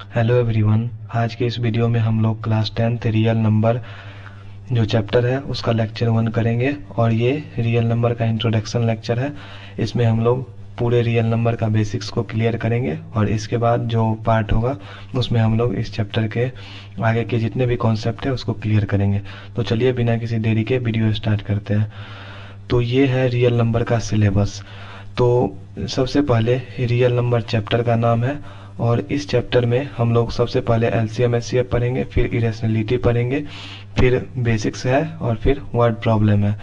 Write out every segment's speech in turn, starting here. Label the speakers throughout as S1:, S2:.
S1: Hello everyone. आज के इस वीडियो में हम लोग क्लास 10th रियल नंबर जो चैप्टर है उसका लेक्चर 1 करेंगे और ये रियल नंबर का इंट्रोडक्शन लेक्चर है। इसमें हम लोग पूरे रियल नंबर का बेसिक्स को क्लियर करेंगे और इसके बाद जो पार्ट होगा उसमें हम लोग इस चैप्टर के आगे के जितने भी कॉन्सेप्ट है उसको क्लियर करेंगे। तो चलिए बिना किसी देरी के वीडियो स्टार्ट करते हैं। तो ये है रियल नंबर का सिलेबस। तो सबसे पहले रियल नंबर चैप्टर का नाम है और इस चैप्टर में हम लोग सबसे पहले एलसीएम एचसीएफ पढ़ेंगे, फिर इरेशनलिटी पढ़ेंगे, फिर बेसिक्स है और फिर वर्ड प्रॉब्लम है।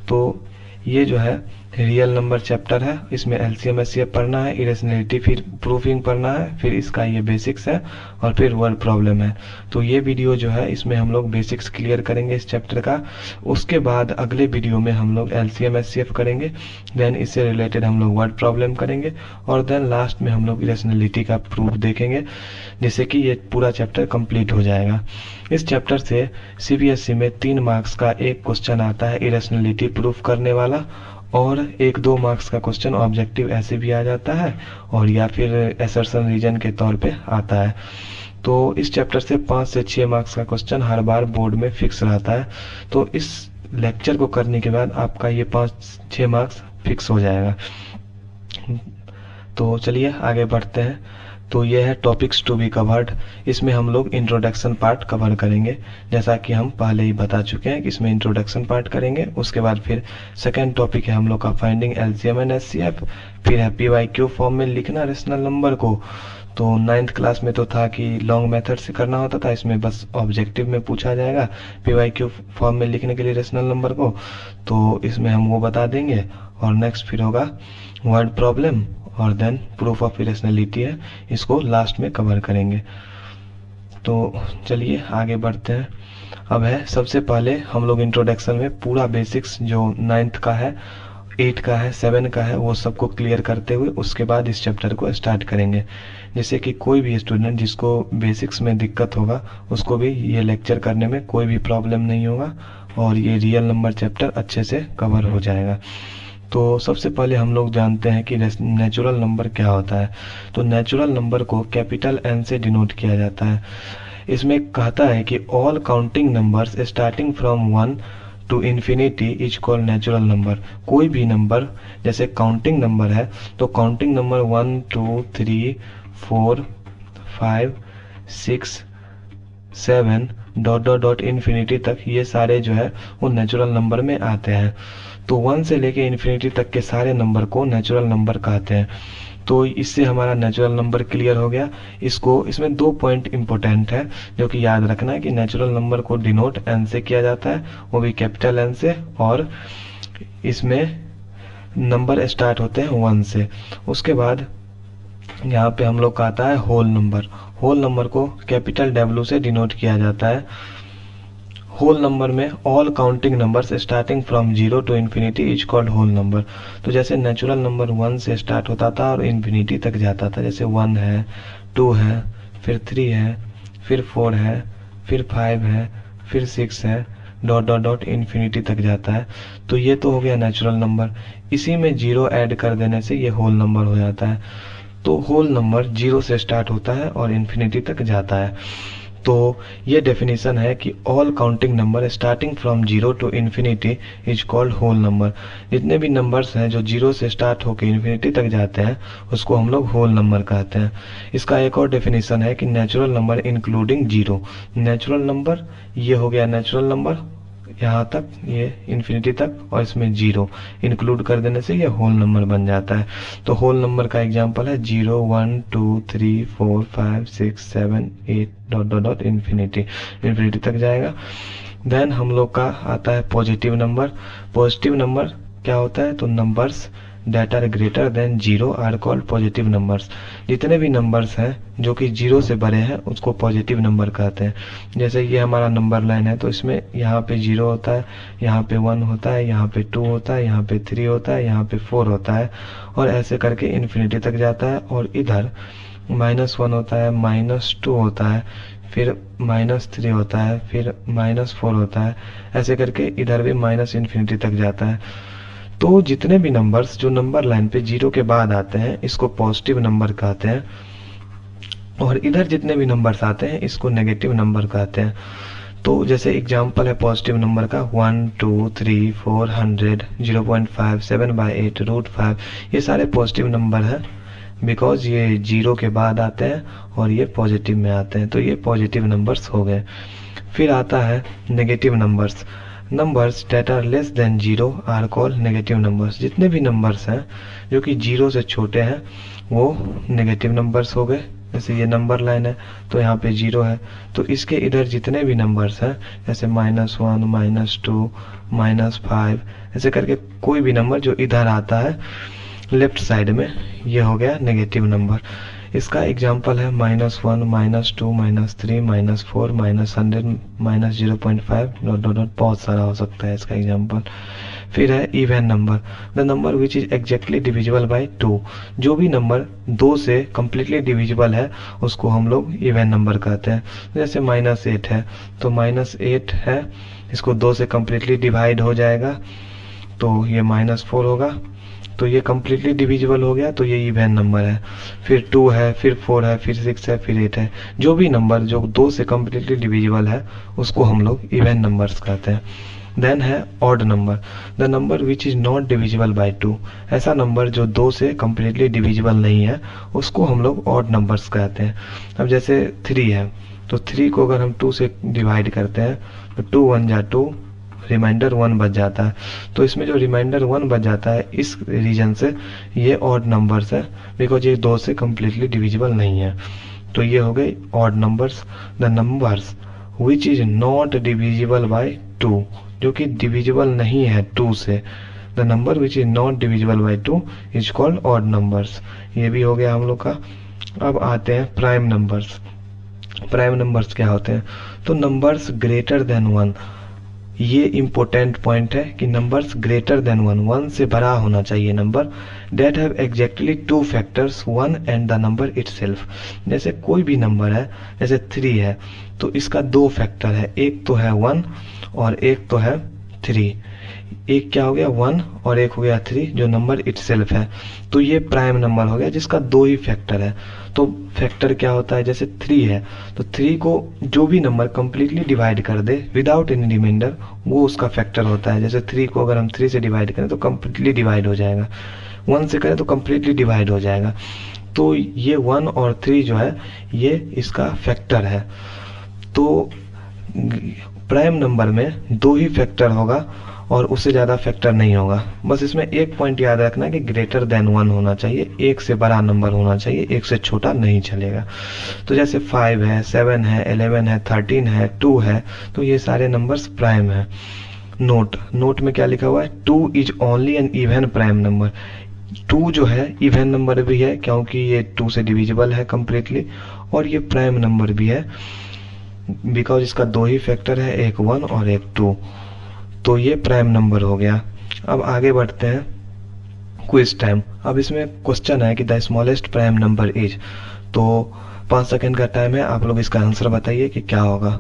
S1: तो ये जो है रियल नंबर चैप्टर है, इसमें एलसीएम एचसीएफ पढ़ना है, इरेशनलिटी फिर प्रूफिंग पढ़ना है, फिर इसका ये बेसिक्स है और फिर वर्ड प्रॉब्लम है। तो ये वीडियो जो है इसमें हम लोग बेसिक्स क्लियर करेंगे इस चैप्टर का। उसके बाद अगले वीडियो में हम लोग एलसीएम एचसीएफ करेंगे, देन इससे रिलेटेड हम लोग वर्ड प्रॉब्लम करेंगे और देन लास्ट में हम लोग इरेशनलिटी का प्रूफ देखेंगे, जिससे कि ये पूरा चैप्टर कंप्लीट हो जाएगा। इस चैप्टर से सीबीएसई में 3 मार्क्स का एक क्वेश्चन आता है इरेशनलिटी प्रूफ करने वाला, और 1-2 मार्क्स का क्वेश्चन ऑब्जेक्टिव ऐसे भी आ जाता है और या फिर एसर्शन रीजन के तौर पे आता है। तो इस चैप्टर से 5 से 6 मार्क्स का क्वेश्चन हर बार बोर्ड में फिक्स रहता है। तो इस लेक्चर को करने के बाद आपका ये 5-6 मार्क्स फिक्स हो जाएगा। तो चलिए आगे बढ़ते हैं। तो ये है टॉपिक्स टू बी कवर्ड। इसमें हम लोग इंट्रोडक्शन पार्ट कवर करेंगे, जैसा कि हम पहले ही बता चुके हैं कि इसमें इंट्रोडक्शन पार्ट करेंगे। उसके बाद फिर सेकंड टॉपिक है हम लोग का फाइंडिंग एलसीएम एंड एचसीएफ, फिर है पीवाईक्यू फॉर्म में लिखना रेशनल नंबर को। तो 9th क्लास में तो था कि लॉन्ग मेथड से करना होता था, इसमें बस ऑब्जेक्टिव में पूछा जाएगा पीवाईक्यू फॉर्म में लिखने के लिए रेशनल नंबर को, तो इसमें हम वो बता देंगे। और नेक्स्ट फिर होगा वर्ड प्रॉब्लम और देन प्रूफ ऑफ इरेशनलिटी है, इसको लास्ट में कवर करेंगे। तो चलिए आगे बढ़ते हैं। अब है सबसे पहले हम लोग इंट्रोडक्शन में पूरा बेसिक्स जो 9th का है, 8 का है, 7 का है, वो सबको क्लियर करते हुए उसके बाद इस चैप्टर को स्टार्ट करेंगे, जिससे कि कोई भी स्टूडेंट जिसको बेसिक्स में दिक्कत होगा उसको भी ये लेक्चर करने में कोई भी प्रॉब्लम नहीं होगा और ये रियल नंबर चैप्टर अच्छे से कवर हो जाएगा। तो सबसे पहले हम लोग जानते हैं कि नेचुरल नंबर क्या होता है। तो नेचुरल नंबर को कैपिटल एन से डिनोट किया जाता है। इसमें कहता है कि all counting numbers starting from 1 to infinity is called natural number. कोई भी नंबर जैसे काउंटिंग नंबर है तो counting number 1 2 3 4 5 6 7 dot dot dot infinity तक, ये सारे जो है वो नेचुरल नंबर में आते हैं। तो 1 से लेके इन्फिनिटी तक के सारे नंबर को नेचुरल नंबर कहते हैं। तो इससे हमारा नेचुरल नंबर क्लियर हो गया। इसमें 2 पॉइंट इंपॉर्टेंट है जो कि याद रखना है कि नेचुरल नंबर को डिनोट एन से किया जाता है, वो भी कैपिटल एन से, और इसमें नंबर स्टार्ट होते हैं 1 से। उसके बाद यहाँ पे हम लोग का आता है होल नंबर। होल नंबर को कैपिटल डब्ल्यू से डिनोट किया जाता है। होल नंबर में all counting numbers starting from 0 to infinity is called whole number. तो जैसे नेचुरल नंबर 1 से स्टार्ट होता था और इन्फिनिटी तक जाता था, जैसे 1 है, 2 है, फिर 3 है, फिर 4 है, फिर 5 है, फिर 6 है, डॉट डॉट डॉट इन्फिनिटी तक जाता है। तो ये तो हो गया नेचुरल नंबर। इसी में 0 ऐड कर देने से ये होल नंबर हो जाता है। तो होल नंबर 0 से स्टार्ट होता है और इन्फिनिटी तक जाता है। तो ये डेफिनेशन है कि all counting number starting from 0 to infinity is called whole number. जितने भी नंबर्स हैं जो 0 से स्टार्ट होकर इन्फिनिटी तक जाते हैं उसको हम लोग होल नंबर कहते हैं। इसका एक और डेफिनेशन है कि natural number including 0। Natural number ये हो गया नेचुरल नंबर यहाँ तक, ये इन्फिनिटी तक, और इसमें 0 इंक्लूड कर देने से ये होल नंबर बन जाता है। तो होल नंबर का एग्जांपल है 0 1 2 3 4 5 6 7 8 डॉट डॉट डॉट इन्फिनिटी तक जाएगा। देन हम लोग का आता है पॉजिटिव नंबर। पॉजिटिव नंबर क्या होता है? तो numbers that are greater than 0 are called positive numbers। जितने भी नंबर्स हैं जो कि 0 से बड़े हैं उसको पॉजिटिव नंबर कहते हैं। जैसे ये हमारा नंबर लाइन है, तो इसमें यहाँ पे 0 होता है, यहाँ पे 1 होता है, यहाँ पे 2 होता है, यहाँ पे 3 होता है, यहाँ पे 4 होता है, और ऐसे करके इन्फिनिटी तक जाता है। और इधर -1 होता है, -2 होता है, फिर -3 होता है, फिर -4 होता है, ऐसे करके इधर भी माइनस इन्फिनिटी तक जाता है। तो जितने भी नंबर्स जो नंबर लाइन पे 0 के बाद आते हैं इसको पॉजिटिव नंबर कहते हैं। और इधर जितने भी नंबर्स आते हैं इसको नेगेटिव नंबर कहते हैं। तो जैसे एग्जांपल है पॉजिटिव नंबर का 1 2 3 4 100 0.5 7/8 √5, ये सारे पॉजिटिव नंबर हैं बिकॉज ये जीरो के बाद आते हैं और ये पॉजिटिव में आते हैं, तो ये पॉजिटिव नंबर्स हो गए। फिर आता है negative numbers. Numbers that are less than zero are called negative numbers. जितने भी नंबर्स हैं जो कि जीरो से छोटे हैं वो नेगेटिव नंबर्स हो गए। जैसे ये नंबर लाइन है तो यहाँ पे जीरो है, तो इसके इधर जितने भी नंबर्स हैं जैसे -1 -2 -5 ऐसे करके कोई भी नंबर जो इधर आता है लेफ्ट साइड में ये हो गया नेगेटिव नंबर। इसका एग्जांपल है -1 -2 -3 -4 -100 -0.5 बहुत सारा हो सकता है इसका एग्जांपल। फिर है even number, the number which is exactly divisible by 2। जो भी नंबर 2 से कम्प्लीटली डिविजिबल है उसको हम लोग इवन नंबर कहते हैं। जैसे -8 है तो -8 है, इसको 2 से कम्प्लीटली डिवाइड हो जाएगा तो ये -4 होगा, तो ये कम्प्लीटली डिविजिबल हो गया तो ये इवन नंबर है। फिर 2 है, फिर 4 है, फिर 6 है, फिर 8 है। जो भी नंबर जो 2 से कम्प्लीटली डिविजिबल है उसको हम लोग इवन नंबर्स कहते हैं। देन है odd number, the number which is not divisible by 2। ऐसा नंबर जो 2 से कम्प्लीटली डिविजिबल नहीं है उसको हम लोग ऑड नंबर्स कहते हैं। अब जैसे 3 है तो 3 को अगर हम 2 से डिवाइड करते हैं तो 2 1 जा 2, रिमाइंडर 1 बच जाता है। तो इसमें जो रिमाइंडर 1 बच जाता है इस रीजन से ये ऑड नंबर्स है बिकॉज ये 2 से कम्प्लीटली डिविजिबल नहीं है, तो ये हो गई odd numbers. The numbers which is not divisible by 2, जो कि डिविजिबल नहीं है 2 से, the number which is not divisible by 2 is called odd numbers. ये भी हो गया हम लोग का। अब आते हैं प्राइम नंबर्स। प्राइम नंबर्स क्या होते हैं? तो नंबर्स ग्रेटर देन 1, ये इंपॉर्टेंट पॉइंट है कि नंबर्स ग्रेटर देन 1 से बड़ा होना चाहिए number, that have exactly 2 factors 1 and the number itself. जैसे कोई भी नंबर है, जैसे 3 है तो इसका 2 फैक्टर है, एक तो है 1 और एक तो है 3। एक क्या हो गया 1 और एक हो गया 3 जो नंबर इटसेल्फ है, तो ये प्राइम नंबर हो गया जिसका 2 ही फैक्टर है। तो फैक्टर क्या होता है? जैसे 3 है तो 3 को जो भी नंबर कंप्लीटली डिवाइड कर दे विदाउट एनी रिमाइंडर वो उसका फैक्टर होता है। जैसे 3 को अगर हम 3 से डिवाइड करें तो कंप्लीटली डिवाइड हो जाएगा, 1 से करें तो कंप्लीटली डिवाइड हो जाएगा। तो ये 1 और 3 जो है ये इसका फैक्टर है। तो प्राइम नंबर में 2 ही फैक्टर होगा और उससे ज़्यादा फैक्टर नहीं होगा। बस इसमें एक पॉइंट याद रखना है कि ग्रेटर देन 1 होना चाहिए, एक से बड़ा नंबर होना चाहिए, एक से छोटा नहीं चलेगा। तो जैसे 5 है, 7 है, 11 है, 13 है, 2 है, तो ये सारे नंबर्स प्राइम है। नोट में क्या लिखा हुआ है? 2 is only an even prime number. 2 जो है इवन नंबर भी है क्योंकि ये 2 से डिविजिबल है कम्प्लीटली, और ये प्राइम नंबर भी है बिकॉज इसका 2 ही फैक्टर है, एक 1 और एक 2, तो ये प्राइम नंबर हो गया। अब आगे बढ़ते हैं क्विज टाइम। अब इसमें क्वेश्चन है कि the smallest prime number is, तो 5 सेकंड का टाइम है, आप लोग इसका आंसर बताइए कि क्या होगा।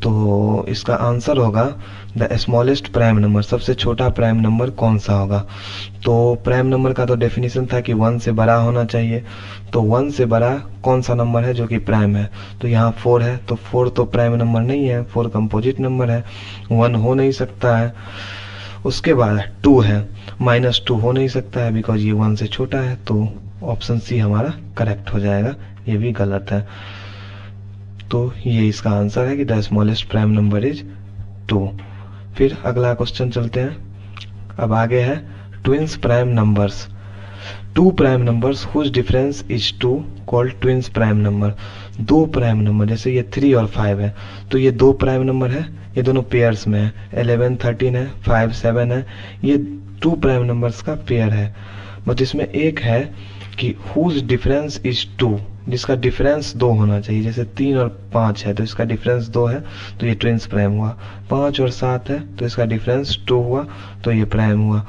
S1: तो इसका आंसर होगा द स्मॉलेस्ट प्राइम नंबर, सबसे छोटा प्राइम नंबर कौन सा होगा। तो प्राइम नंबर का तो डेफिनेशन था कि 1 से बड़ा होना चाहिए, तो 1 से बड़ा कौन सा नंबर है जो कि प्राइम है? तो यहाँ 4 है, तो 4 तो प्राइम नंबर नहीं है, 4 कंपोजिट नंबर है, 1 हो नहीं सकता है। उसके बाद 2 है, -2 हो नहीं सकता है बिकॉज ये 1 से छोटा है, तो ऑप्शन सी हमारा करेक्ट हो जाएगा, ये भी गलत है। तो ये इसका आंसर है कि the smallest prime number is 2। फिर अगला क्वेश्चन चलते हैं। अब आगे है twins prime numbers. 2 prime numbers whose difference is 2 called twins prime number. 2 prime number, जैसे ये 3 और 5 है तो ये 2 प्राइम नंबर है, ये दोनों पेयर्स में है, 11 13 है, 5 7 है, ये 2 प्राइम नंबर्स का पेयर है। बट इसमें एक है कि हुज डिफरेंस इज 2, जिसका डिफरेंस 2 होना चाहिए। जैसे 3 और 5 है तो इसका डिफरेंस 2 है तो ये ट्विंस प्राइम हुआ। 5 और 7 है तो इसका डिफरेंस 2 हुआ तो ये प्राइम हुआ।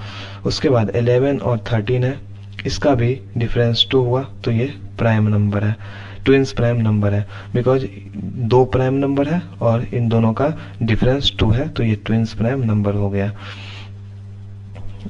S1: उसके बाद 11 और 13 है, इसका भी डिफरेंस 2 हुआ तो ये प्राइम नंबर है, ट्विंस प्राइम नंबर है बिकॉज 2 प्राइम नंबर है और इन दोनों का डिफरेंस 2 है तो ये ट्विंस प्राइम नंबर हो गया।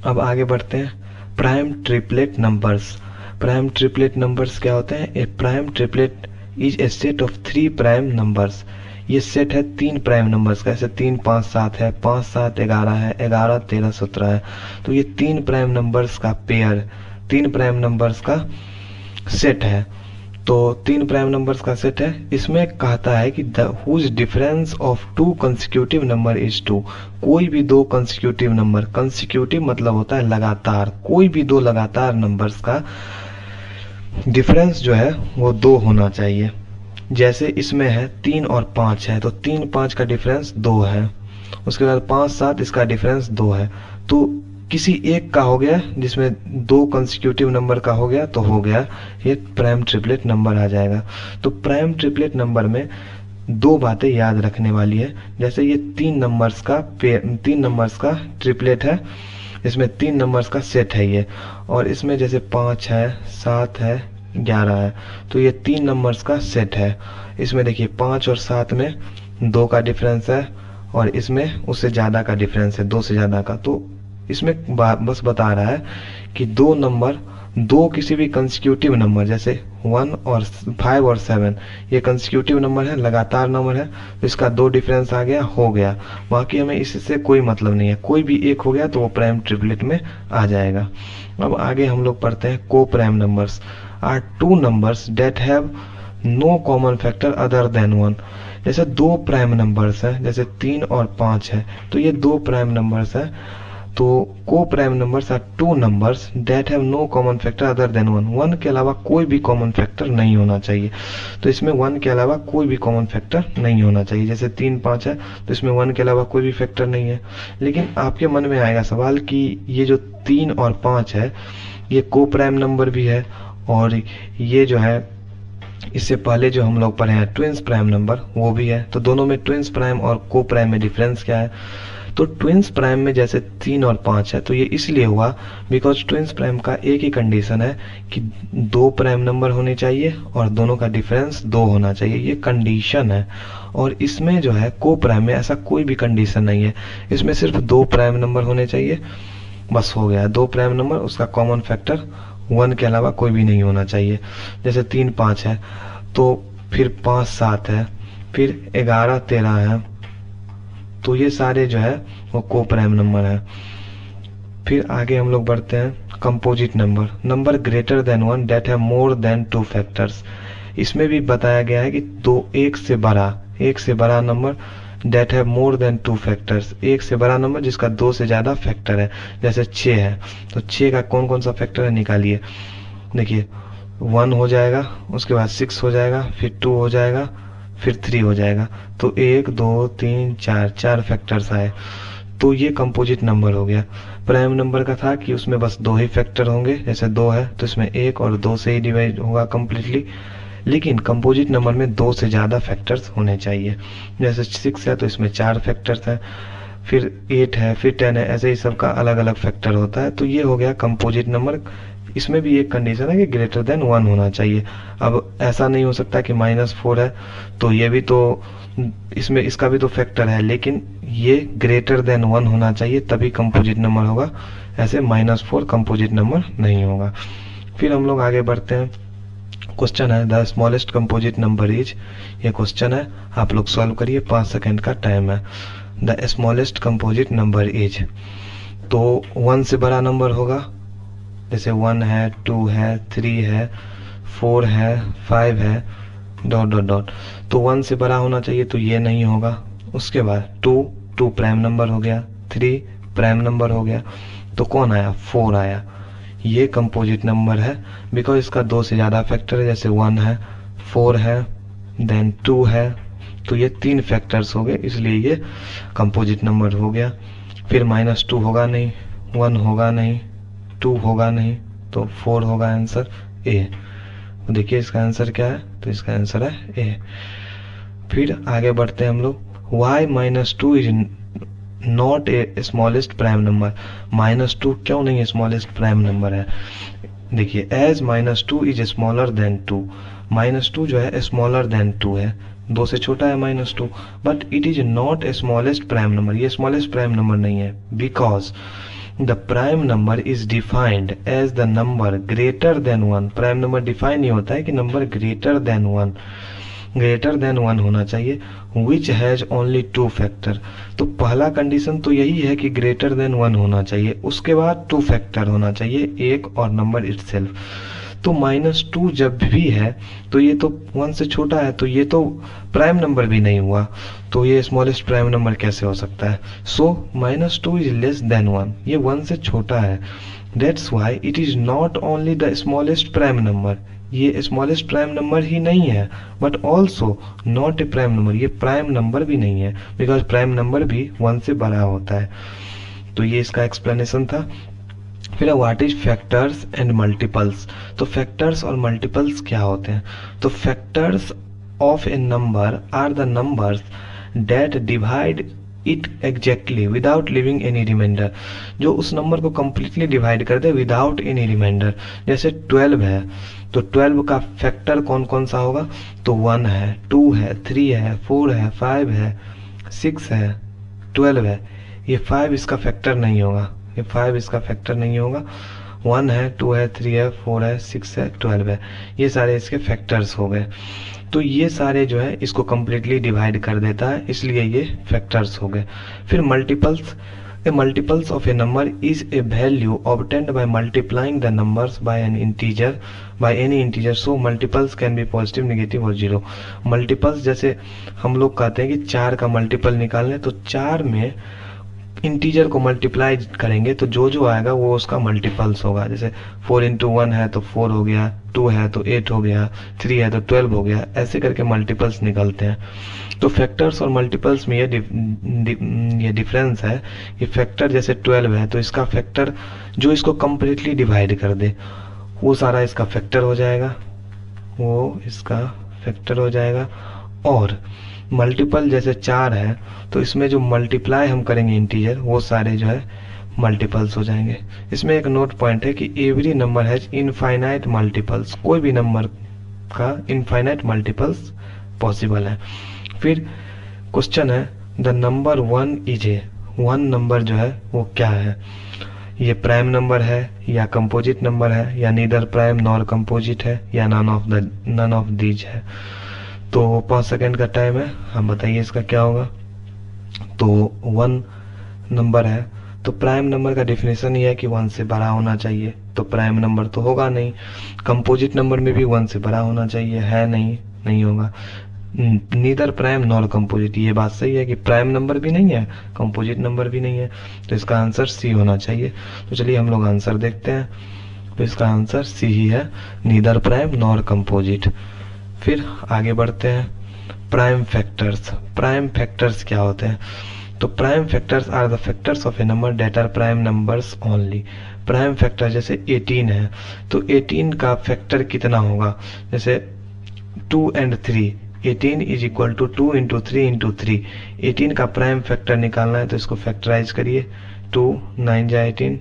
S1: अब आगे बढ़ते हैं prime triplet numbers. Prime triplet numbers क्या होते हैं? A prime triplet is a set of 3 prime numbers. ये सेट है 3 प्राइम नंबर्स का, ऐसे 3 5 7 है, 5 7 11 है, 11 13 17 है। तो ये 3 प्राइम नंबर्स का पेयर, 3 प्राइम नंबर्स का सेट है। तो 3 प्राइम नंबर्स का सेट है। इसमें कहता है कि the whose difference of 2 consecutive number is 2। कोई भी 2 कंसेक्यूटिव नंबर, कंसेक्यूटिव मतलब होता है लगातार, कोई भी 2 लगातार नंबर्स का डिफरेंस जो है वो 2 होना चाहिए। जैसे इसमें है 3 और 5 है, तो 3 5 का डिफरेंस 2 है। उसके बाद 5 7 इसका डिफरेंस 2 है। तो किसी एक का हो गया जिसमें 2 कंसेक्यूटिव नंबर का हो गया तो हो गया, ये प्राइम ट्रिपलेट नंबर आ जाएगा। तो प्राइम ट्रिपलेट नंबर में 2 बातें याद रखने वाली है। जैसे ये 3 नंबर्स का ट्रिपलेट है, इसमें 3 नंबर्स का सेट है ये, और इसमें जैसे 5 है, 7 है, 11 है, तो ये 3 नंबर्स का सेट है। इसमें देखिए 5 और 7 में 2 का डिफरेंस है, और इसमें उससे ज़्यादा का डिफरेंस है, 2 से ज़्यादा का। तो इसमें बस बता रहा है कि 2 नंबर, 2 किसी भी कंसेक्यूटिव नंबर, जैसे 1 और 5 और 7 ये कंसेक्यूटिव नंबर है, लगातार नंबर है, तो इसका 2 डिफरेंस आ गया, हो गया। बाकी हमें इससे कोई मतलब नहीं है, कोई भी एक हो गया तो वो प्राइम ट्रिपलेट में आ जाएगा। अब आगे हम लोग पढ़ते हैं coprime numbers are 2 numbers that have no common factor other than 1। जैसे 2 प्राइम नंबर्स हैं, जैसे 3 और 5 है, तो ये 2 प्राइम नंबर्स हैं। तो coprime numbers are 2 numbers that have no common factor other than 1। 1 के अलावा कोई भी कॉमन फैक्टर नहीं होना चाहिए। तो इसमें 1 के अलावा कोई भी कॉमन फैक्टर नहीं होना चाहिए। जैसे 3 5 है, तो इसमें 1 के अलावा कोई भी फैक्टर नहीं है। लेकिन आपके मन में आएगा सवाल कि ये जो 3 और 5 है ये को प्राइम नंबर भी है, और ये जो है इससे पहले जो हम लोग पढ़े हैं ट्विंस प्राइम नंबर वो भी है। तो दोनों में ट्विंस प्राइम और को प्राइम में डिफरेंस क्या है? तो ट्विंस प्राइम में जैसे 3 और 5 है, तो ये इसलिए हुआ बिकॉज ट्विंस प्राइम का एक ही कंडीशन है कि 2 प्राइम नंबर होने चाहिए और दोनों का डिफरेंस 2 होना चाहिए, ये कंडीशन है। और इसमें जो है को प्राइम में ऐसा कोई भी कंडीशन नहीं है, इसमें सिर्फ 2 प्राइम नंबर होने चाहिए, बस हो गया। 2 प्राइम नंबर, उसका कॉमन फैक्टर 1 के अलावा कोई भी नहीं होना चाहिए। जैसे 3 5 है, तो फिर 5 7 है, फिर 11 13 है, तो ये सारे जो है वो को प्राइम नंबर है। फिर आगे हम लोग बढ़ते हैं composite number, number greater than 1 that have more than 2 factors. इसमें भी बताया गया है कि 1 से बड़ा number that have more than 2 factors. 1 से बड़ा नंबर जिसका 2 से ज्यादा फैक्टर है। जैसे 6 है, तो 6 का कौन कौन सा फैक्टर है निकालिए। देखिए 1 हो जाएगा, उसके बाद 6 हो जाएगा, फिर 2 हो जाएगा, फिर 3 हो जाएगा। तो 1 2 3 4 फैक्टर्स आए, तो ये कंपोजिट नंबर हो गया। प्राइम नंबर का था कि उसमें बस 2 ही फैक्टर होंगे, जैसे 2 है तो इसमें 1 और 2 से ही डिवाइड होगा कम्प्लीटली। लेकिन कंपोजिट नंबर में 2 से ज़्यादा फैक्टर्स होने चाहिए। जैसे 6 है तो इसमें 4 फैक्टर्स हैं, फिर 8 है, फिर 10 है, ऐसे ही सबका अलग अलग फैक्टर होता है। तो ये हो गया कंपोजिट नंबर। इसमें भी एक कंडीशन है कि ग्रेटर देन 1 होना चाहिए। अब ऐसा नहीं हो सकता कि -4 है तो ये भी तो इसमें इसका भी तो फैक्टर है, लेकिन ये ग्रेटर देन 1 होना चाहिए तभी कंपोजिट नंबर होगा। ऐसे -4 कंपोजिट नंबर नहीं होगा। फिर हम लोग आगे बढ़ते हैं। क्वेश्चन है the smallest composite number is, ये क्वेश्चन है, आप लोग सॉल्व करिए, 5 सेकेंड का टाइम है। The smallest composite number is, तो 1 से बड़ा नंबर होगा, जैसे 1 है, 2 है, 3 है, 4 है, 5 है, ... तो 1 से बड़ा होना चाहिए, तो ये नहीं होगा। उसके बाद 2 प्राइम नंबर हो गया, 3 प्राइम नंबर हो गया, तो कौन आया? 4 आया। ये कंपोजिट नंबर है बिकॉज इसका 2 से ज़्यादा फैक्टर है। जैसे 1 है, 4 है, देन 2 है, तो ये 3 फैक्टर्स हो गए, इसलिए ये कंपोजिट नंबर हो गया। फिर -2 होगा नहीं, 1 होगा नहीं, 2 होगा नहीं, तो 4 होगा आंसर ए। देखिए इसका आंसर क्या है, तो इसका आंसर है ए। फिर आगे बढ़ते हैं हम लोग। y -2 is not a smallest prime number. -2 क्यों नहीं स्मॉलेस्ट प्राइम नंबर है? देखिए एज -2 इज स्मॉलर देन 2, -2 जो है स्मॉलर देन 2 है, 2 से छोटा है -2, but it is not a smallest prime number. ये स्मॉलेस्ट प्राइम नंबर नहीं है because the prime number is defined as the number greater than 1। Prime number define ये होता है कि नंबर ग्रेटर देन 1 होना चाहिए, विच हैज ओनली 2 फैक्टर। तो पहला कंडीशन तो यही है कि ग्रेटर देन 1 होना चाहिए, उसके बाद 2 फैक्टर होना चाहिए, एक और नंबर इटसेल्फ। तो -2 जब भी है तो ये तो 1 से छोटा है, तो ये तो प्राइम नंबर भी नहीं हुआ, तो ये स्मॉलेस्ट प्राइम नंबर कैसे हो सकता है? सो -2 इज लेस देन 1, ये 1 से छोटा है। That's why it is not only the smallest prime number, ये स्मॉलेस्ट प्राइम नंबर ही नहीं है, but also not a prime number, ये प्राइम नंबर भी नहीं है, बिकॉज प्राइम नंबर भी 1 से बड़ा होता है। तो ये इसका एक्सप्लेनेशन था। फिर what is factors and multiples. तो फैक्टर्स और मल्टीपल्स क्या होते हैं? तो factors of a number are the numbers that divide it exactly without leaving any remainder, जो उस नंबर को कंप्लीटली डिवाइड कर दे विदाउट एनी रिमाइंडर। जैसे 12 है, तो 12 का फैक्टर कौन कौन सा होगा? तो 1 है, 2 है, 3 है, 4 है, 5 है, 6 है, 12 है। ये 5 इसका फैक्टर नहीं होगा, ये 5 इसका फैक्टर नहीं होगा। 1 है, 2 है, 3 है, 4 है, 6 है, 12 है, ये सारे इसके फैक्टर्स हो गए। तो ये सारे जो है इसको कम्प्लीटली डिवाइड कर देता है, इसलिए ये फैक्टर्स हो गए। फिर multiples, A multiples of a number is a value obtained by multiplying the numbers by N integer, by any integer. So multiples can be positive, negative और 0। मल्टीपल्स जैसे हम लोग कहते हैं कि 4 का मल्टीपल निकालने, तो 4 में इंटीजर को मल्टीप्लाई करेंगे तो जो जो आएगा वो उसका मल्टीपल्स होगा। जैसे 4 × 1 है तो 4 हो गया, 2 है तो 8 हो गया, 3 है तो 12 हो गया, ऐसे करके मल्टीपल्स निकलते हैं। तो फैक्टर्स और मल्टीपल्स में ये डिफरेंस है कि फैक्टर जैसे 12 है तो इसका फैक्टर जो इसको कंप्लीटली डिवाइड कर दे वो सारा इसका फैक्टर हो जाएगा, वो इसका फैक्टर हो जाएगा। और मल्टीपल जैसे 4 है तो इसमें जो मल्टीप्लाई हम करेंगे इंटीजर वो सारे जो है मल्टीपल्स हो जाएंगे। इसमें एक नोट पॉइंट है कि every number has infinite multiples, कोई भी नंबर का इनफाइनाइट मल्टीपल्स पॉसिबल है। फिर क्वेश्चन है the number 1 is a, 1 number जो है वो क्या है? ये प्राइम नंबर है या कंपोजिट नंबर है या नीदर प्राइम नॉर कंपोजिट है या नन ऑफ दीज है? तो 5 सेकेंड का टाइम है, हम बताइए इसका क्या होगा। तो 1 नंबर है तो प्राइम नंबर का डेफिनेशन ये है कि 1 से बड़ा होना चाहिए, तो प्राइम नंबर तो होगा नहीं। कंपोजिट नंबर में भी 1 से बड़ा होना चाहिए, है नहीं होगा। नीदर प्राइम नॉर कंपोजिट, ये बात सही है कि प्राइम नंबर भी नहीं है, कंपोजिट नंबर भी नहीं है, तो इसका आंसर सी होना चाहिए। तो चलिए हम लोग आंसर देखते हैं। तो इसका आंसर सी ही है, नीदर प्राइम नॉर कंपोजिट। फिर आगे बढ़ते हैं। प्राइम फैक्टर्स, प्राइम फैक्टर्स क्या होते हैं? तो prime factors are the factors of a number that are prime numbers only. Prime factor जैसे 18 है तो 18 का फैक्टर कितना होगा? जैसे 2 and 3, 18 इज इक्वल टू 2 × 3 × 3। 18 का प्राइम फैक्टर निकालना है तो इसको फैक्टराइज करिए, 2 9 जा 18,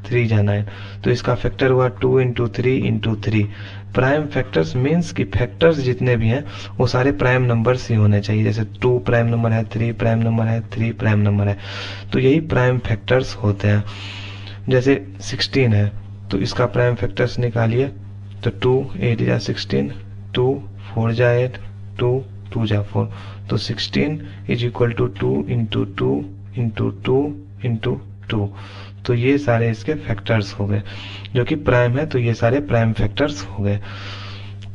S1: 3 जा 9, तो इसका फैक्टर हुआ 2 × 3 × 3। प्राइम फैक्टर्स मीन्स कि फैक्टर्स जितने भी हैं वो सारे प्राइम नंबर्स ही होने चाहिए। जैसे 2 प्राइम नंबर है, 3 प्राइम नंबर है, 3 प्राइम नंबर है, तो यही प्राइम फैक्टर्स होते हैं। जैसे 16 है तो इसका प्राइम फैक्टर्स निकालिए, तो 2 8 जा 16, 2 4 जा 8, 2 जा 4, तो 16 इज इक्वल टू 2 × 2 × 2 × 2। तो ये सारे इसके फैक्टर्स हो गए जो कि प्राइम है, तो ये सारे प्राइम फैक्टर्स हो गए।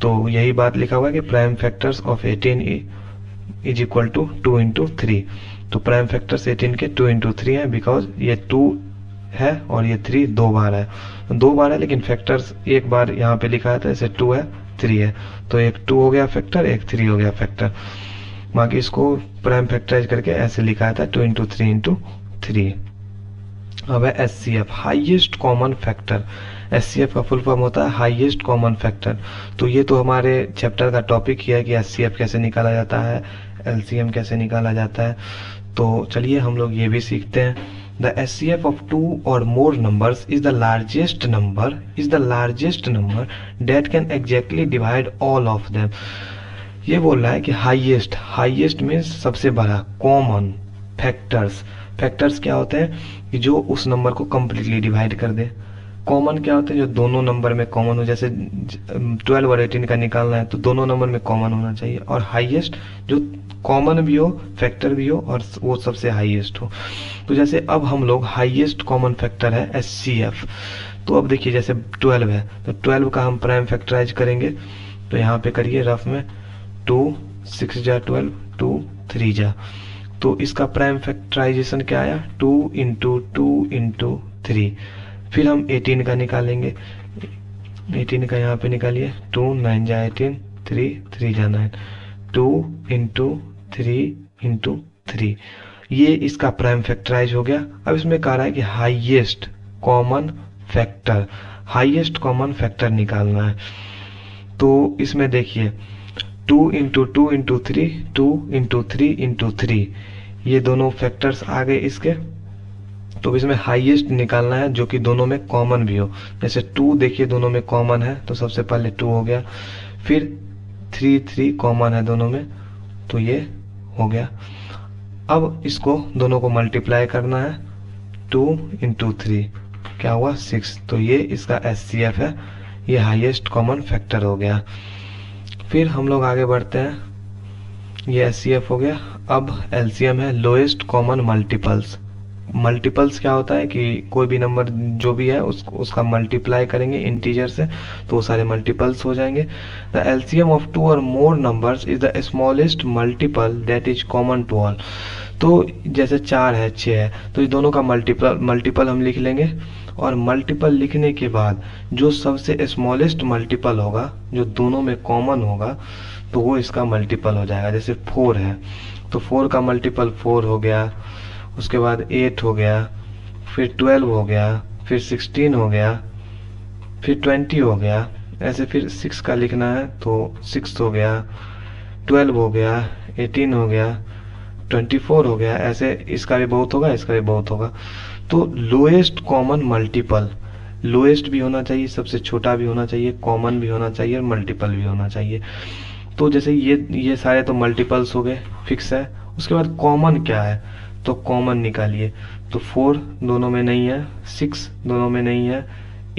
S1: तो यही बात लिखा हुआ है कि prime factors of 18 is equal to 2 × 3। तो प्राइम फैक्टर्स 18 के 2 × 3 है, बिकॉज ये 2 है और ये 3 2 बार है, 2 बार है, लेकिन फैक्टर्स एक बार यहाँ पे लिखा है था, जैसे 2 है 3 है, तो एक 2 हो गया फैक्टर, एक 3 हो गया फैक्टर। बाकी इसको प्राइम फैक्टराइज करके ऐसे लिखा था 2 × 3 × 3। अब है HCF, highest common factor. HCF का फुल फॉर्म होता है हाईएस्ट कॉमन फैक्टर। तो ये तो हमारे चैप्टर का टॉपिक ही है कि HCF कैसे निकाला जाता है, LCM कैसे निकाला जाता है। तो चलिए हम लोग ये भी सीखते हैं। The HCF of 2 or more numbers is the largest number that can exactly divide all of them। ये बोल रहा है कि हाईएस्ट मीन्स सबसे बड़ा, कॉमन फैक्टर्स, फैक्टर्स क्या होते हैं कि जो उस नंबर को कंप्लीटली डिवाइड कर दे। कॉमन क्या होते हैं, जो दोनों नंबर में कॉमन हो, जैसे 12 और 18 का निकालना है तो दोनों नंबर में कॉमन होना चाहिए। और हाईएस्ट जो कॉमन भी हो, फैक्टर भी हो और वो सबसे हाईएस्ट हो। तो जैसे अब हम लोग हाईएस्ट कॉमन फैक्टर है HCF। तो अब देखिए जैसे 12 है तो 12 का हम प्राइम फैक्टराइज करेंगे। तो यहाँ पे करिए रफ में 2 6 जा 12 2 3 जा। तो इसका प्राइम फैक्टराइजेशन क्या आया, 2 इंटू 2 इंटू 3। फिर हम 18 का निकालेंगे। 18 का यहाँ पे निकालिए, 2 9 जा 18 3 3 जा 9, 2 इंटू 3 इंटू 3। ये इसका प्राइम फैक्टराइज हो गया। अब इसमें कह रहा है कि highest common factor, highest common factor निकालना है। तो इसमें देखिए 2 इंटू 2 इंटू 3, 2 इंटू 3 इंटू 3, ये दोनों फैक्टर्स आ गए इसके। तो इसमें हाईएस्ट निकालना है जो कि दोनों में कॉमन भी हो। जैसे 2 देखिए दोनों में कॉमन है तो सबसे पहले 2 हो गया, फिर 3 कॉमन है दोनों में तो ये हो गया। अब इसको दोनों को मल्टीप्लाई करना है, 2 इंटू 3 क्या हुआ 6। तो ये इसका HCF है, ये हाईएस्ट कॉमन फैक्टर हो गया। फिर हम लोग आगे बढ़ते हैं, ये HCF हो गया। अब LCM है, लोएस्ट कॉमन मल्टीपल्स। मल्टीपल्स क्या होता है कि कोई भी नंबर जो भी है उसका मल्टीप्लाई करेंगे इंटीजर से तो वो सारे मल्टीपल्स हो जाएंगे। The LCM of 2 or more numbers is the smallest multiple that is common to all. तो जैसे 4 है 6 है तो ये दोनों का मल्टीपल हम लिख लेंगे, और मल्टीपल लिखने के बाद जो सबसे स्मॉलेस्ट मल्टीपल होगा जो दोनों में कॉमन होगा तो वो इसका मल्टीपल हो जाएगा। जैसे 4 है तो 4 का मल्टीपल 4 हो गया, उसके बाद 8 हो गया, फिर 12 हो गया, फिर 16 हो गया, फिर 20 हो गया। ऐसे फिर 6 का लिखना है तो 6 हो गया, 12 हो गया, 18 हो गया, 24 हो गया। ऐसे इसका भी बहुत होगा, इसका भी बहुत होगा। तो लोएस्ट कॉमन मल्टीपल, लोएस्ट भी होना चाहिए, सबसे छोटा भी होना चाहिए, कॉमन भी होना चाहिए और मल्टीपल भी होना चाहिए। तो जैसे ये सारे तो मल्टीपल्स हो गए, फिक्स है। उसके बाद कॉमन क्या है, तो कॉमन निकालिए। तो 4 दोनों में नहीं है, 6 दोनों में नहीं है,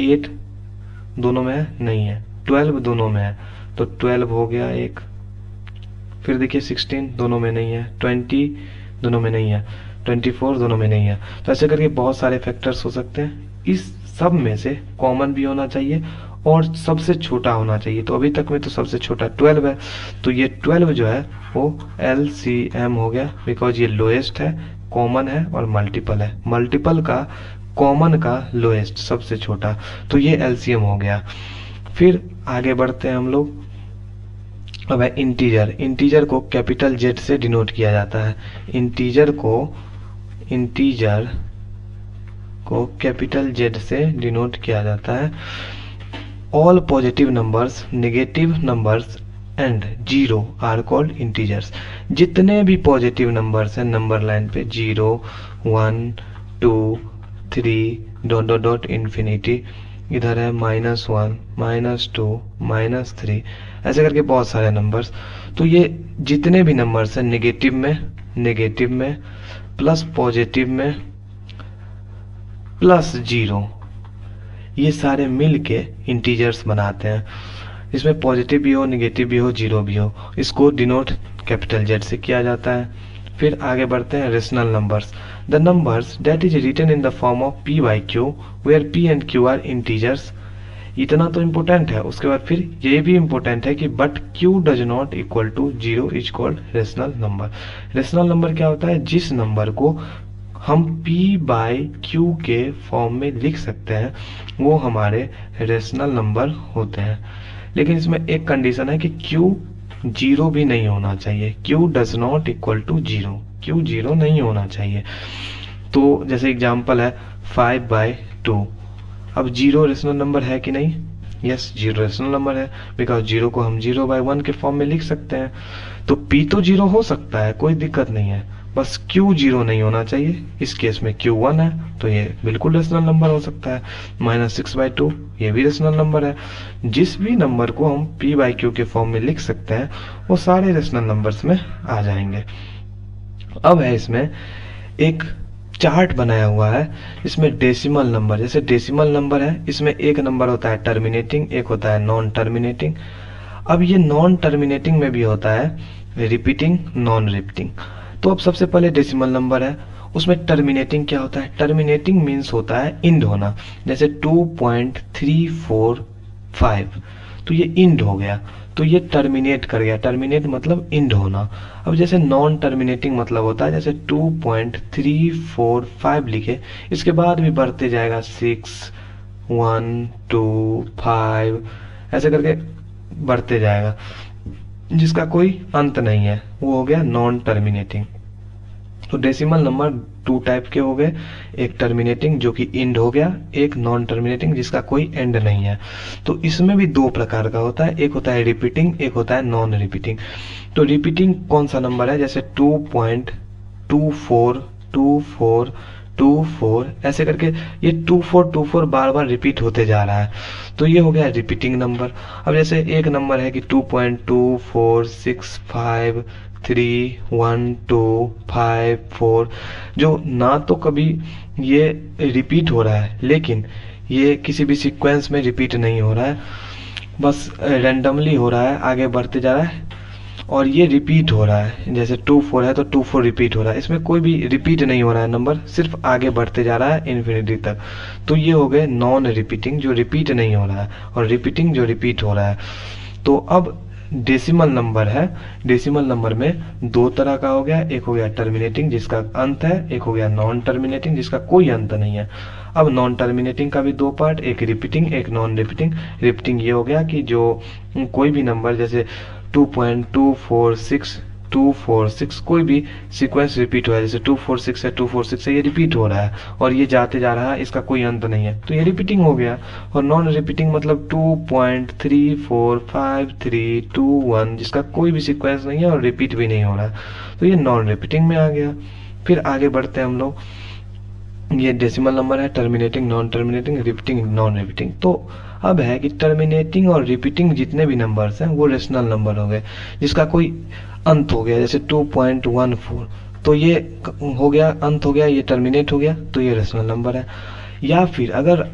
S1: 8 दोनों में है नहीं है, 12 दोनों में है तो 12 हो गया एक। फिर देखिए 16 दोनों में नहीं है, 20 दोनों में नहीं है, 24 दोनों में नहीं है। तो ऐसे करके बहुत सारे फैक्टर्स हो सकते हैं। इस सब में से कॉमन भी होना चाहिए और सबसे छोटा होना चाहिए। तो अभी तक में तो सबसे छोटा 12 है, तो ये 12 जो है वो LCM हो गया, बिकॉज ये लोएस्ट है, कॉमन है और मल्टीपल है। मल्टीपल का कॉमन का लोएस्ट सबसे छोटा, तो ये LCM हो गया। फिर आगे बढ़ते हैं हम लोग। अब है इंटीजर। इंटीजर को कैपिटल Z से डिनोट किया जाता है। इंटीजर को कैपिटल Z से डिनोट किया जाता है। All positive numbers, negative numbers and zero are called integers. जितने भी पॉजिटिव नंबर्स हैं नंबर लाइन पे, 0 1 2 3 डॉट डॉट डॉट इन्फिनिटी, इधर है -1 -2 -3, ऐसे करके बहुत सारे नंबर्स। तो ये जितने भी नंबर्स हैं नेगेटिव में प्लस पॉजिटिव में प्लस जीरो, ये सारे मिल के इंटीजर्स बनाते हैं। इसमें पॉजिटिव भी हो, नेगेटिव भी हो, जीरो भी हो, इसको डिनोट कैपिटल Z से किया जाता है। फिर आगे बढ़ते हैं rational numbers. The numbers that is written in the form of P by Q where P and Q are integers. इतना तो इम्पोर्टेंट है। उसके बाद फिर ये भी इम्पोर्टेंट है कि but Q does not equal to 0 is called rational number. Rational number क्या होता है, जिस नंबर को हम P by Q के फॉर्म में लिख सकते हैं वो हमारे रेशनल नंबर होते हैं। लेकिन इसमें एक कंडीशन है कि Q 0 भी नहीं होना चाहिए। Q does not equal to 0, Q 0 नहीं होना चाहिए। तो जैसे एग्जांपल है 5/2। अब 0 रेशनल नंबर है कि नहीं, यस 0 रेशनल नंबर है, बिकॉज 0 को हम 0/1 के फॉर्म में लिख सकते हैं। तो P तो 0 हो सकता है, कोई दिक्कत नहीं है, बस Q 0 नहीं होना चाहिए। इस केस में Q 1 है तो ये बिल्कुल रेशनल नंबर हो सकता है। -6/2 ये भी रेशनल नंबर है। जिस भी नंबर को हम P by Q के फॉर्म में लिख सकते हैं वो सारे रेशनल नंबर्स में आ जाएंगे। अब है इसमें एक चार्ट बनाया हुआ है, इसमें डेसिमल नंबर, जैसे डेसिमल नंबर है इसमें एक नंबर होता है टर्मिनेटिंग, एक होता है नॉन टर्मिनेटिंग। अब ये नॉन टर्मिनेटिंग में भी होता है रिपीटिंग, नॉन रिपीटिंग। तो अब सबसे पहले डेसिमल नंबर है, उसमें टर्मिनेटिंग क्या होता है? टर्मिनेटिंग मीन्स होता है इंड होना, जैसे 2.345, तो ये इंड हो गया, तो ये टर्मिनेट कर गया। टर्मिनेट मतलब इंड होना। अब जैसे नॉन टर्मिनेटिंग मतलब होता है, जैसे 2.345 लिखे, इसके बाद भी बढ़ते जाएगा 6, 1, 2, 5, ऐसे करके बढ़ते जाएगा, जिसका कोई अंत नहीं है, वो हो गया नॉन टर्मिनेटिंग। तो डेसिमल नंबर टू टाइप के हो गए, एक टर्मिनेटिंग जो कि इंड हो गया, एक नॉन टर्मिनेटिंग जिसका कोई एंड नहीं है। तो इसमें भी दो प्रकार का होता है, एक होता है रिपीटिंग, एक होता है नॉन रिपीटिंग। तो रिपीटिंग कौन सा नंबर है? जैसे 2.242424 ऐसे करके ये 2424 बार बार रिपीट होते जा रहा है, तो ये हो गया रिपीटिंग नंबर। अब जैसे एक नंबर है कि 2.246531254, जो ना तो कभी ये रिपीट हो रहा है, लेकिन ये किसी भी सीक्वेंस में रिपीट नहीं हो रहा है, बस रैंडमली हो रहा है, आगे बढ़ते जा रहा है। और ये रिपीट हो रहा है, जैसे 24 है तो 24 रिपीट हो रहा है, इसमें कोई भी रिपीट नहीं हो रहा है, नंबर सिर्फ आगे बढ़ते जा रहा है इन्फिनिटी तक। तो ये हो गए नॉन रिपीटिंग, जो रिपीट नहीं हो रहा है, और रिपीटिंग जो रिपीट हो रहा है। तो अब डेसिमल नंबर है, डेसिमल नंबर में दो तरह का हो गया, एक हो गया टर्मिनेटिंग जिसका अंत है, एक हो गया नॉन टर्मिनेटिंग जिसका कोई अंत नहीं है। अब नॉन टर्मिनेटिंग का भी दो पार्ट, एक रिपीटिंग एक नॉन रिपीटिंग। रिपीटिंग ये हो गया कि जो कोई भी नंबर जैसे 2.246246 कोई भी सीक्वेंस रिपीट हुआ है, जैसे 246 है 246 है, ये रिपीट हो रहा है और ये जाते जा रहा है, इसका कोई अंत नहीं है, तो ये रिपीटिंग हो गया। और नॉन रिपीटिंग मतलब 2.34532 जिसका कोई भी सीक्वेंस नहीं है और रिपीट भी नहीं हो रहा है, तो ये नॉन रिपीटिंग में आ गया। फिर आगे बढ़ते हैं हम लोग, ये डेसिमल नंबर है, terminating, non terminating, repeating, non repeating. तो अब है कि टर्मिनेटिंग और रिपीटिंग जितने भी नंबर्स हैं वो रेशनल नंबर हो गए, जिसका कोई अंत हो गया, जैसे 2.14, तो ये हो गया, अंत हो गया, ये टर्मिनेट हो गया, तो ये रेशनल नंबर है। या फिर अगर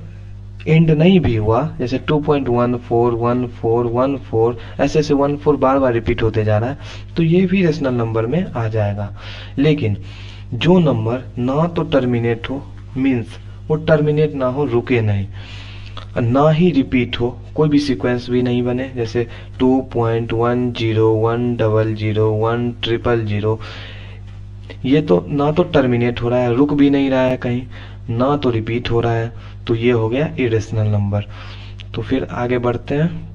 S1: एंड नहीं भी हुआ, जैसे 2.141414 ऐसे ऐसे 14 बार बार रिपीट होते जा रहा है, तो ये भी रेशनल नंबर में आ जाएगा। लेकिन जो नंबर ना तो टर्मिनेट हो, मीन्स वो टर्मिनेट ना हो, रुके नहीं, ना ही रिपीट हो, कोई भी सीक्वेंस भी नहीं बने, जैसे 2.10100100, ये तो ना तो टर्मिनेट हो रहा है, रुक भी नहीं रहा है कहीं, ना तो रिपीट हो रहा है, तो ये हो गया इरेशनल नंबर। तो फिर आगे बढ़ते हैं,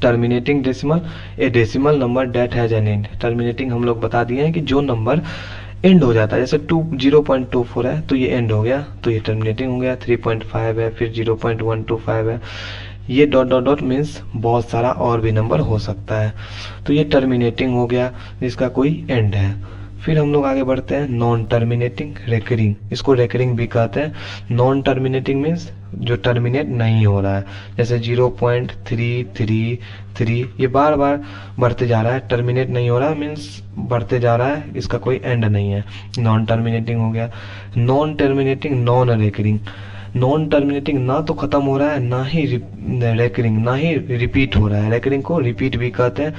S1: terminating decimal, a decimal number that has an end. Terminating हम लोग बता दिए हैं कि जो नंबर एंड हो जाता है, जैसे 0.24 है तो ये एंड हो गया, तो ये टर्मिनेटिंग हो गया। 3.5 है, फिर 0.125 है, ये डॉट डॉट डॉट मीन्स बहुत सारा और भी नंबर हो सकता है, तो ये टर्मिनेटिंग हो गया जिसका कोई एंड है। फिर हम लोग आगे बढ़ते हैं, नॉन टर्मिनेटिंग, रेकरिंग, इसको रेकरिंग भी कहते हैं। नॉन टर्मिनेटिंग मीन्स जो टर्मिनेट नहीं हो रहा है, जैसे 0.333, ये बार बार बढ़ते जा रहा है, टर्मिनेट नहीं हो रहा है मीन्स बढ़ते जा रहा है, इसका कोई एंड नहीं है, नॉन टर्मिनेटिंग हो गया। Non terminating, non recurring, non terminating ना तो खत्म हो रहा है, ना ही रेकरिंग, ना ही रिपीट हो रहा है, रेकरिंग को रिपीट भी कहते हैं।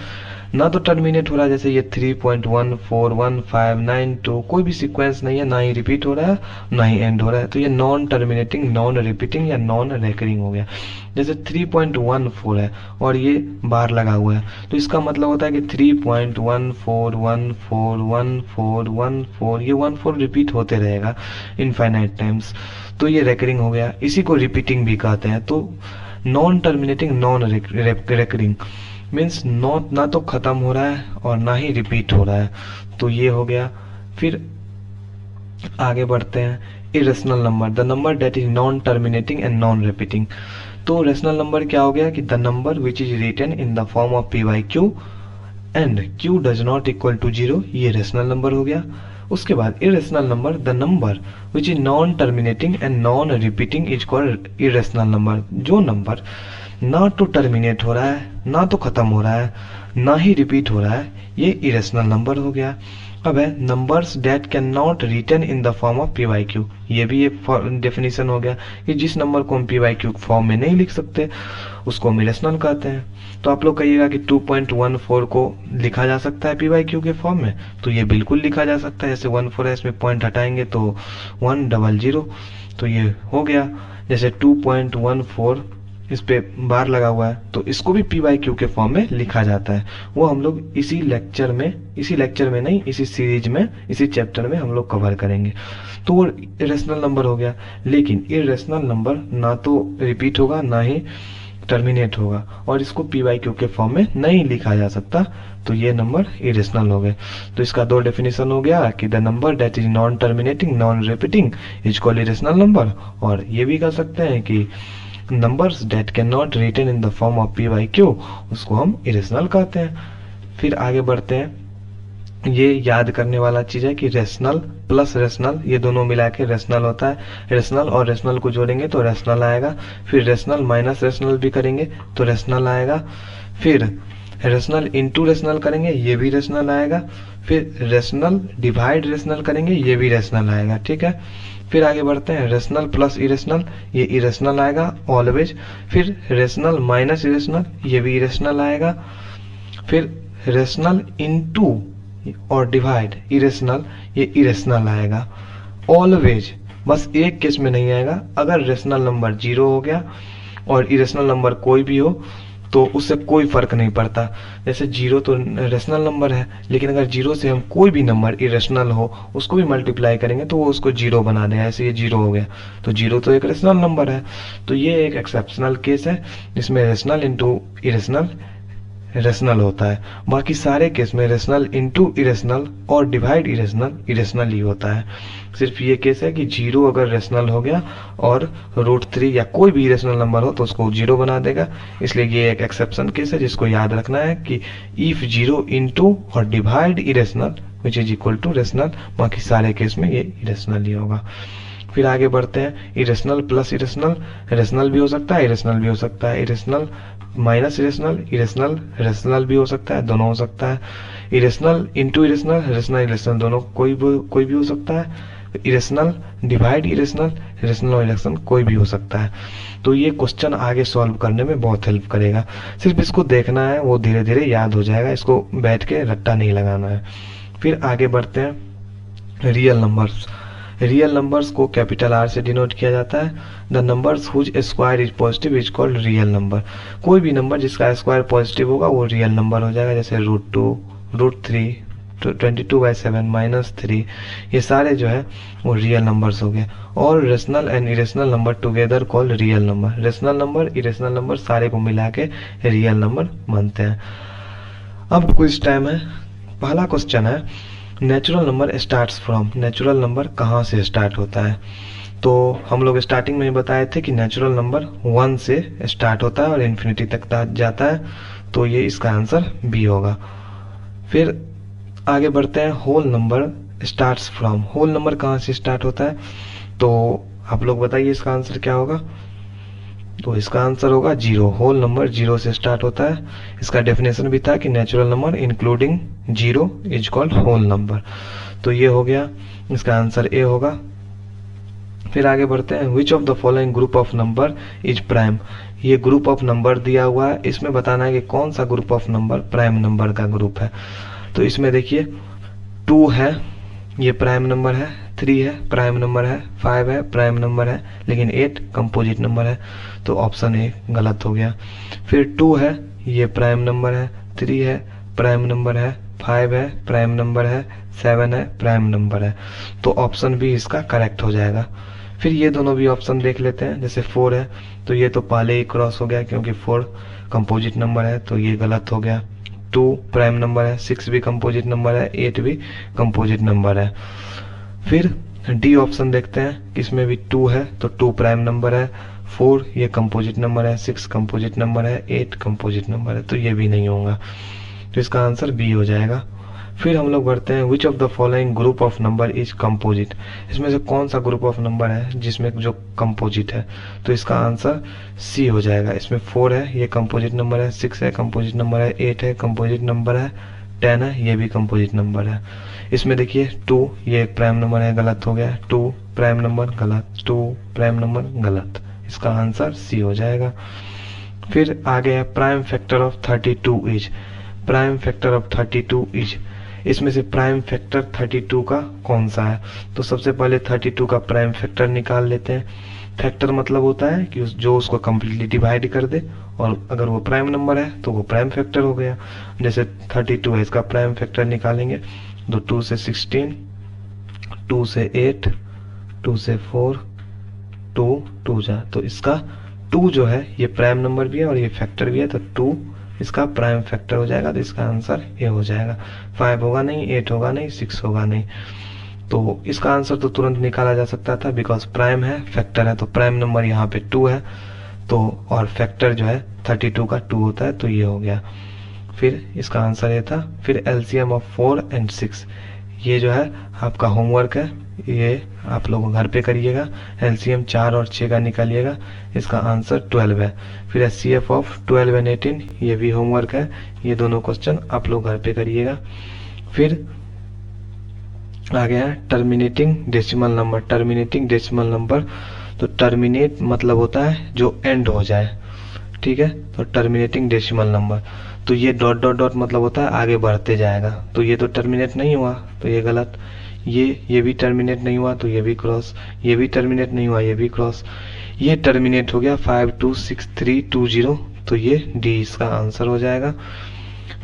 S1: ना तो टर्मिनेट हो रहा है, जैसे ये 3.141592, कोई भी सीक्वेंस नहीं है, ना ही रिपीट हो रहा है ना ही एंड हो रहा है, तो ये नॉन टर्मिनेटिंग, नॉन रिपीटिंग या नॉन रेकरिंग हो गया। जैसे 3.14 है और ये बार लगा हुआ है, तो इसका मतलब होता है कि 3.14141414, ये 14 रिपीट होते रहेगा इनफाइनाइट टाइम्स, तो ये रेकरिंग हो गया। इसी को रिपीटिंग भी कहते हैं। तो non terminating, non recurring means ना तो खत्म हो रहा है और ना ही रिपीट हो रहा है, तो ये हो गया। फिर आगे बढ़ते हैं, irrational number, the number that is non terminating and non repeating. तो रेशनल नंबर क्या हो गया कि the number which is written in the form of P by Q and Q does not equal to 0, ये rational number हो गया। उसके बाद irrational number, the number which is non terminating and non repeating is called irrational number. जो number ना तो terminate हो रहा है, ना तो खत्म हो रहा है, ना ही रिपीट हो रहा है, ये इरेशनल नंबर हो गया। अब है numbers that can not return in the form of PYQ। ये भी एक डेफिनेशन हो गया कि जिस नंबर को हम PYQ फॉर्म में नहीं लिख सकते उसको हम इरेशनल कहते हैं। तो आप लोग कहिएगा कि 2.14 को लिखा जा सकता है PYQ के फॉर्म में, तो ये बिल्कुल लिखा जा सकता है। जैसे 14 है, इसमें पॉइंट हटाएंगे तो 100, तो ये हो गया। जैसे 2.14 इस पे बार लगा हुआ है तो इसको भी PYQ के फॉर्म में लिखा जाता है। वो हम लोग इसी लेक्चर में नहीं, इसी सीरीज में, इसी चैप्टर में हम लोग कवर करेंगे। तो वो इरेशनल नंबर हो गया, लेकिन इरेशनल नंबर ना तो रिपीट होगा ना ही टर्मिनेट होगा, और इसको PYQ के फॉर्म में नहीं लिखा जा सकता, तो ये नंबर इरेशनल हो गए। तो इसका दो डेफिनेशन हो गया कि the number that is non terminating non repeating is called irrational number, और ये भी कर सकते हैं कि numbers that can not written in the form of PYQ उसको हम इरेशनल कहते हैं। फिर आगे बढ़ते हैं। ये याद करने वाला चीज है कि रेशनल प्लस रेशनल ये दोनों मिला के रेशनल होता है। रेशनल और रेशनल को जोड़ेंगे तो रेशनल आएगा। फिर रेशनल माइनस रेशनल भी करेंगे तो रेशनल आएगा। फिर रेशनल इंटू रेशनल करेंगे, ये भी रेशनल आएगा। फिर रेशनल डिवाइड रेशनल करेंगे, ये भी रेशनल आएगा। ठीक है, फिर आगे बढ़ते हैं। रेशनल प्लस इरेशनल, ये इरेशनल आएगा ऑलवेज। फिर रेशनल माइनस इरेशनल, ये भी इरेशनल आएगा। फिर रेशनल इनटू और डिवाइड इरेशनल, ये इरेशनल आएगा ऑलवेज। बस एक केस में नहीं आएगा, अगर रेशनल नंबर 0 हो गया और इरेशनल नंबर कोई भी हो तो उससे कोई फर्क नहीं पड़ता। जैसे 0 तो रेशनल नंबर है, लेकिन अगर 0 से हम कोई भी नंबर इरेशनल हो उसको भी मल्टीप्लाई करेंगे तो वो उसको 0 बना देगा। ऐसे ये 0 हो गया तो 0 तो एक रेशनल नंबर है। तो ये एक एक्सेप्शनल केस है जिसमें रेशनल इंटू इरेशनल रेशनल होता है। बाकी सारे केस में रेशनल इंटू इरेशनल और डिवाइड इरेशनल इरेशनल ही होता है। सिर्फ ये केस है कि 0 अगर रेशनल हो गया और √3 या कोई भी इरेशनल नंबर हो तो उसको 0 बना देगा, इसलिए ये एक एक्सेप्शन केस है जिसको याद रखना है कि इफ 0 इंटू और divide irrational which is equal to rational, बाकी सारे केस में ये इरेशनल ही होगा। फिर आगे बढ़ते हैं। इरेशनल प्लस इरेशनल, रेशनल भी हो सकता है इरेशनल भी हो सकता है। Irrational minus irrational, irrational rational भी हो सकता है, दोनों हो सकता है। Irrational into irrational, rational irrational दोनों कोई भी हो सकता है। इरेशनल डिवाइड इरेशनल, रेशनल और इरेशनल कोई भी हो सकता है। तो ये क्वेश्चन आगे सॉल्व करने में बहुत हेल्प करेगा। सिर्फ इसको देखना है, वो धीरे धीरे याद हो जाएगा, इसको बैठ के रट्टा नहीं लगाना है। फिर आगे बढ़ते हैं। रियल नंबर्स, रियल नंबर्स को कैपिटल R से डिनोट किया जाता है। The numbers whose square is positive is called real number. कोई भी नंबर जिसका स्क्वायर पॉजिटिव होगा वो रियल नंबर हो जाएगा। जैसे √2, √3, 22/7, -3, ये सारे जो है वो रियल नंबर्स हो गए। और rational and irrational number together called real number. Rational number irrational number सारे को मिला के रियल नंबर बनते हैं। अब कुछ टाइम है। पहला क्वेश्चन है natural number starts from. Natural number कहाँ से स्टार्ट होता है? तो हम लोग स्टार्टिंग में ही बताए थे कि नेचुरल नंबर 1 से स्टार्ट होता है और इन्फिनिटी तक जाता है, तो ये इसका आंसर बी होगा। फिर आगे बढ़ते हैं। Whole number starts from. Whole number कहाँ से स्टार्ट होता है? तो आप लोग बताइए इसका आंसर क्या होगा? तो इसका आंसर होगा 0। होल नंबर 0 से स्टार्ट होता है। इसका डेफिनेशन भी था कि natural number including 0 is called whole number. तो ये हो गया, इसका आंसर ए होगा। फिर आगे बढ़ते हैं। Which of the following group of number is prime. ये ग्रुप ऑफ नंबर दिया हुआ है, इसमें बताना है कि कौन सा group of number prime number का ग्रुप है। तो इसमें देखिए 2 है, ये प्राइम नंबर है। 3 है प्राइम नंबर है। 5 है प्राइम नंबर है, लेकिन 8 कंपोजिट नंबर है, तो ऑप्शन ए गलत हो गया। फिर 2 है, ये प्राइम नंबर है। 3 है प्राइम नंबर है। 5 है प्राइम नंबर है। 7 है प्राइम नंबर है, तो ऑप्शन बी इसका करेक्ट हो जाएगा। फिर ये दोनों भी ऑप्शन देख लेते हैं। जैसे 4 है तो ये तो पहले ही क्रॉस हो गया क्योंकि 4 कंपोजिट नंबर है, तो ये गलत हो गया। 2 प्राइम नंबर है। 6 भी कंपोजिट नंबर है। 8 भी कंपोजिट नंबर है। फिर डी ऑप्शन देखते हैं, इसमें भी 2 है तो 2 प्राइम नंबर है। 4 ये कंपोजिट नंबर है। 6 कंपोजिट नंबर है। 8 कंपोजिट नंबर है, तो ये भी नहीं होगा, तो इसका आंसर बी हो जाएगा। फिर हम लोग बढ़ते हैं। Which of the following group of number is composite. इसमें से कौन सा ग्रुप ऑफ नंबर है जिसमें जो कंपोजिट है? तो इसका आंसर सी हो जाएगा। इसमें 4 है, ये कंपोजिट नंबर है। 6 है कंपोजिट नंबर है। 8 है कंपोजिट नंबर है। 10 है, ये भी कंपोजिट नंबर है। इसमें देखिए 2 ये एक प्राइम नंबर है, गलत हो गया। 2 प्राइम नंबर गलत, 2 प्राइम नंबर गलत, इसका आंसर सी हो जाएगा। फिर आगे है prime factor of 32 is. Prime factor of 32 is, इसमें से प्राइम फैक्टर 32 का कौन सा है? तो सबसे पहले 32 का प्राइम फैक्टर निकाल लेते हैं। फैक्टर मतलब होता है कि जो उसको कंप्लीटली डिवाइड कर दे, और अगर वो प्राइम नंबर है तो वो प्राइम फैक्टर हो गया। जैसे 32 है, इसका प्राइम फैक्टर निकालेंगे तो 2 से 16, 2 से 8, 2 से 4, 2 जा, तो इसका 2 जो है ये प्राइम नंबर भी है और ये फैक्टर भी है, तो 2 इसका प्राइम फैक्टर हो जाएगा। तो इसका आंसर ए हो जाएगा। 5 होगा नहीं, 8 होगा नहीं, 6 होगा नहीं। तो इसका आंसर तो तुरंत निकाला जा सकता था, बिकॉज प्राइम है, फैक्टर है, तो प्राइम नंबर यहाँ पे 2 है, तो और फैक्टर जो है 32 का 2 होता है, तो ये हो गया। फिर इसका आंसर ये था। फिर एलसीएम ऑफ 4 एंड 6, ये जो है आपका होमवर्क है, ये आप लोग घर पे करिएगा। एलसीएम 4 और 6 का निकालिएगा, इसका आंसर 12 है। फिर एचसीएफ ऑफ 12 एंड 18, ये भी होमवर्क है, ये दोनों क्वेश्चन आप लोग घर पे करिएगा। फिर आगे है terminating decimal number. Terminating decimal number, तो टर्मिनेट मतलब होता है जो एंड हो जाए, ठीक है। तो टर्मिनेटिंग डेसिमल नंबर, तो ये डॉट डॉट डॉट मतलब होता है आगे बढ़ते जाएगा, तो ये तो टर्मिनेट नहीं हुआ, तो ये गलत। ये भी टर्मिनेट नहीं हुआ, तो ये भी क्रॉस। ये भी टर्मिनेट नहीं हुआ, ये भी क्रॉस। ये टर्मिनेट हो गया 526320, तो ये डी इसका आंसर हो जाएगा।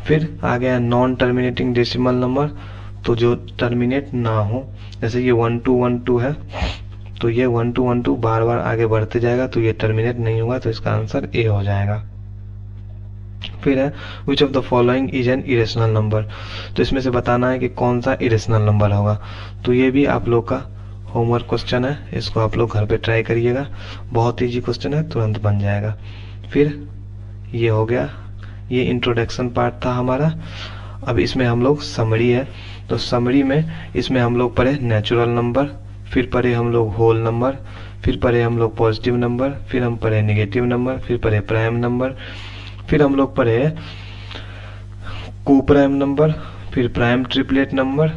S1: फिर आ गया नॉन टर्मिनेटिंग डेसिमल नंबर, तो जो टर्मिनेट ना हो, जैसे ये 1212 है, तो ये 1212 बार बार आगे बढ़ते जाएगा, तो ये टर्मिनेट नहीं होगा, तो इसका आंसर ए हो जाएगा। फिर है which of the following is an irrational number, तो इसमें से बताना है कि कौन सा इरेशनल नंबर होगा। तो ये भी आप लोग का होमवर्क क्वेश्चन है, इसको आप लोग घर पे ट्राई करिएगा, बहुत इजी क्वेश्चन है, तुरंत बन जाएगा। फिर ये हो गया, ये इंट्रोडक्शन पार्ट था हमारा। अब इसमें हम लोग समरी है, तो समरी में इसमें हम लोग पढ़े नेचुरल नंबर, फिर पढ़े हम लोग होल नंबर, फिर पढ़े हम लोग पॉजिटिव नंबर, फिर हम पढ़े नेगेटिव नंबर, फिर पढ़े प्राइम नंबर, फिर हम लोग पढ़े को प्राइम नंबर, फिर प्राइम ट्रिपलेट नंबर।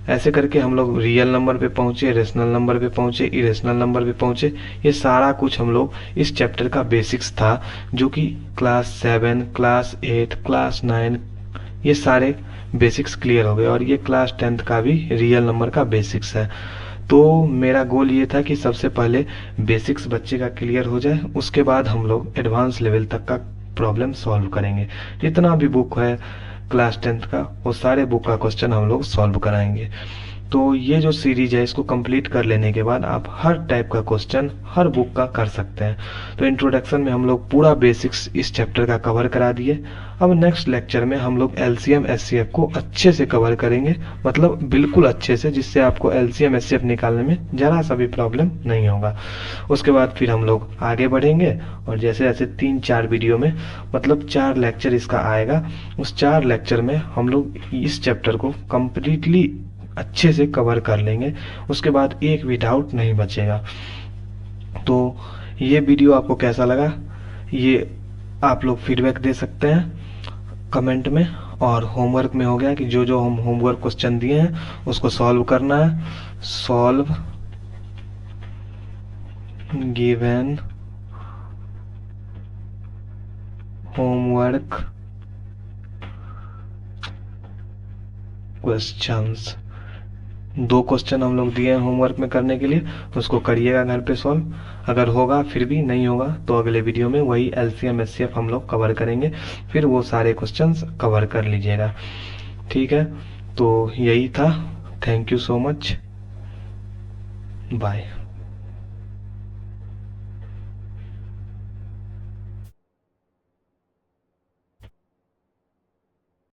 S1: ऐसे करके हम लोग रियल नंबर पे पहुंचे, रेशनल नंबर पे पहुंचे, इरेशनल नंबर पे पहुंचे। ये सारा कुछ हम लोग इस चैप्टर का बेसिक्स था, जो कि क्लास 7, क्लास 8, क्लास 9 ये सारे बेसिक्स क्लियर हो गए, और ये क्लास 10th का भी रियल नंबर का बेसिक्स है। तो मेरा गोल ये था कि सबसे पहले बेसिक्स बच्चे का क्लियर हो जाए, उसके बाद हम लोग एडवांस लेवल तक का प्रॉब्लम सॉल्व करेंगे। जितना भी बुक है क्लास 10th का, वो सारे बुक का क्वेश्चन हम लोग सॉल्व कराएंगे। तो ये जो सीरीज है, इसको कंप्लीट कर लेने के बाद आप हर टाइप का क्वेश्चन हर बुक का कर सकते हैं। तो इंट्रोडक्शन में हम लोग पूरा बेसिक्स इस चैप्टर का कवर करा दिए। अब नेक्स्ट लेक्चर में हम लोग एलसीएम एचसीएफ को अच्छे से कवर करेंगे, मतलब बिल्कुल अच्छे से, जिससे आपको एलसीएम एचसीएफ निकालने में जरा सा भी प्रॉब्लम नहीं होगा। उसके बाद फिर हम लोग आगे बढ़ेंगे, और जैसे जैसे 3-4 वीडियो में, मतलब 4 लेक्चर इसका आएगा, उस 4 लेक्चर में हम लोग इस चैप्टर को कंप्लीटली अच्छे से कवर कर लेंगे। उसके बाद एक भी डाउट नहीं बचेगा। तो ये वीडियो आपको कैसा लगा, ये आप लोग फीडबैक दे सकते हैं कमेंट में। और होमवर्क में हो गया कि जो जो हम होमवर्क क्वेश्चन दिए हैं उसको सॉल्व करना है। Solve given homework questions, 2 question हम लोग दिए हैं होमवर्क में करने के लिए, उसको करिएगा घर पे सॉल्व। अगर होगा, फिर भी नहीं होगा, तो अगले वीडियो में वही एलसीएम एचसीएफ हम लोग कवर करेंगे, फिर वो सारे क्वेश्चंस कवर कर लीजिएगा, ठीक है। तो यही था। Thank you so much, bye.